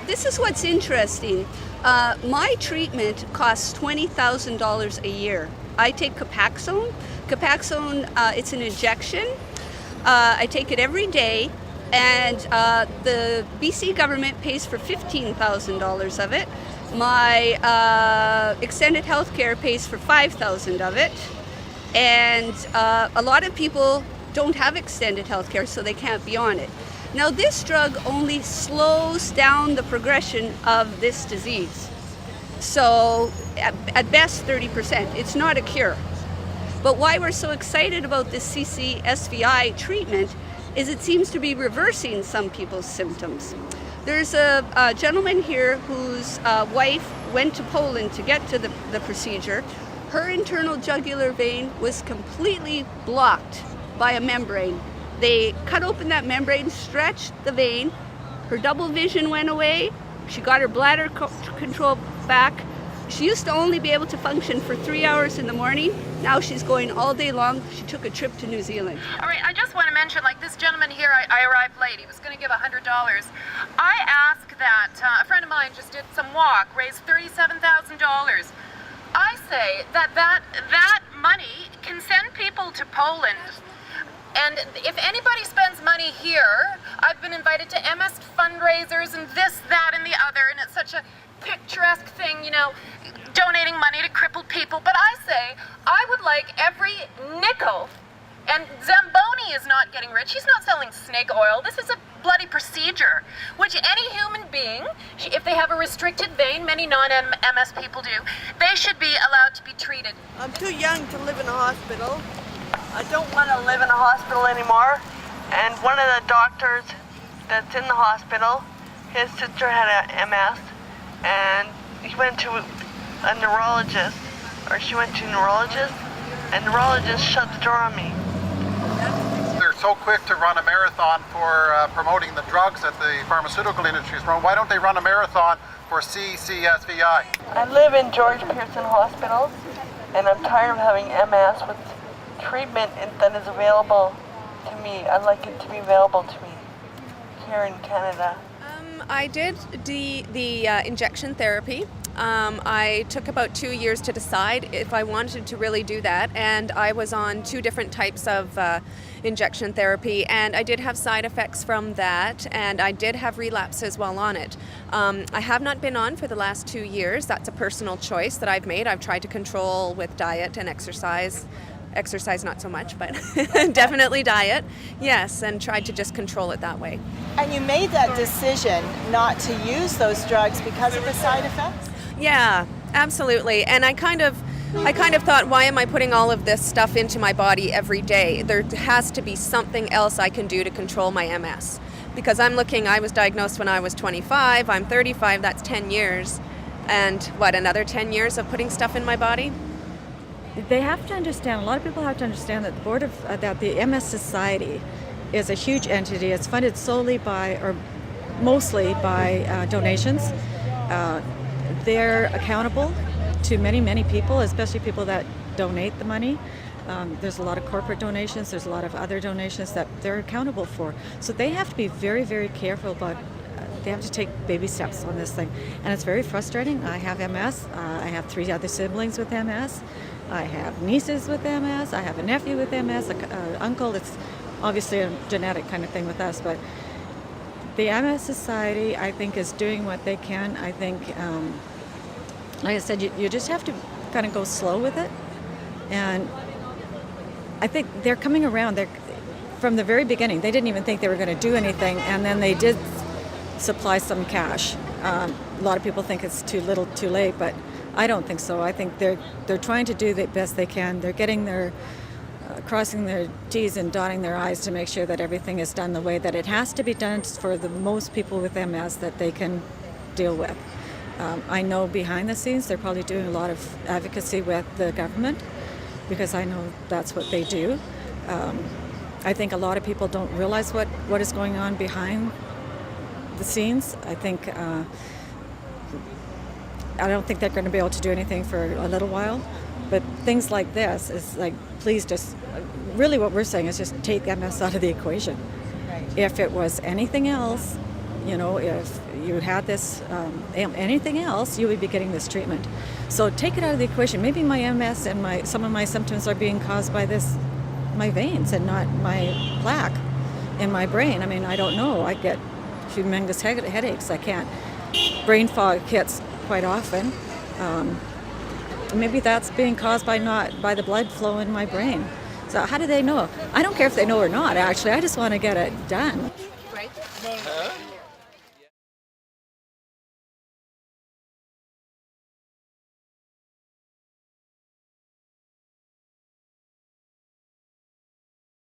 this is what's interesting. My treatment costs $20,000 a year. I take Copaxone. Copaxone, it's an injection. I take it every day, and the BC government pays for $15,000 of it. My extended health care pays for $5,000 of it. And a lot of people don't have extended health care, so they can't be on it. Now, this drug only slows down the progression of this disease. So, at best, 30%. It's not a cure. But why we're so excited about this CCSVI treatment is it seems to be reversing some people's symptoms. There's a gentleman here whose wife went to Poland to get to the procedure. Her internal jugular vein was completely blocked by a membrane. They cut open that membrane, stretched the vein, her double vision went away, she got her bladder control back. She used to only be able to function for 3 hours in the morning. Now she's going all day long. She took a trip to New Zealand. All right, I just want to mention, like this gentleman here, I arrived late. He was going to give $100. I asked that, a friend of mine just did some walk, raised $37,000. I say that money can send people to Poland. And if anybody spends money here, I've been invited to MS fundraisers and this, that, and the other, and it's such a picturesque thing, you know, donating money to crippled people. But I say, I would like every nickel. And Zamboni is not getting rich. He's not selling snake oil. This is a bloody procedure, which any human being, if they have a restricted vein, many non-MS people do, they should be allowed to be treated. I'm too young to live in a hospital. I don't want to live in a hospital anymore. And one of the doctors that's in the hospital, his sister had a MS, and he went to a neurologist, or she went to a neurologist, and the neurologist shut the door on me. They're so quick to run a marathon for promoting the drugs that the pharmaceutical industry is running. Why don't they run a marathon for CCSVI? I live in George Pearson Hospital, and I'm tired of having MS with treatment that is available to me. I'd like it to be available to me here in Canada. I did the injection therapy. I took about 2 years to decide if I wanted to really do that, and I was on 2 different types of injection therapy, and I did have side effects from that, and I did have relapses while on it. I have not been on for the last 2 years. That's a personal choice that I've made. I've tried to control with diet and exercise. Exercise not so much, but definitely diet, yes, and tried to just control it that way. And you made that decision not to use those drugs because of the side effects? Yeah, absolutely. And I kind of thought, why am I putting all of this stuff into my body every day? There has to be something else I can do to control my MS. Because I was diagnosed when I was 25, I'm 35, that's 10 years. And what, another 10 years of putting stuff in my body? They have to understand, a lot of people have to understand that that the MS Society is a huge entity. It's funded solely by, or mostly by donations. They're accountable to many, many people, especially people that donate the money. There's a lot of corporate donations, there's a lot of other donations that they're accountable for. So they have to be very, very careful about, they have to take baby steps on this thing. And it's very frustrating. I have MS, I have 3 other siblings with MS. I have nieces with MS, I have a nephew with MS, an uncle. It's obviously a genetic kind of thing with us, but the MS Society, I think, is doing what they can. I think, like I said, you just have to kind of go slow with it. And I think they're coming around. From the very beginning, they didn't even think they were going to do anything, and then they did supply some cash. A lot of people think it's too little, too late, but I don't think so. I think they're trying to do the best they can. They're getting their crossing their T's and dotting their I's to make sure that everything is done the way that it has to be done for the most people with MS that they can deal with. I know behind the scenes they're probably doing a lot of advocacy with the government because I know that's what they do. I think a lot of people don't realize what is going on behind the scenes. I don't think they're going to be able to do anything for a little while, but things like this is like, please just, really what we're saying is just take MS out of the equation. Right. If it was anything else, if you had this, anything else, you would be getting this treatment. So take it out of the equation. Maybe my MS and some of my symptoms are being caused by my veins and not my plaque in my brain. I mean, I don't know. I get humongous headaches. I can't. Brain fog hits quite often. Maybe that's being caused by the blood flow in my brain. So how do they know? I don't care if they know or not, actually. I just want to get it done. Right?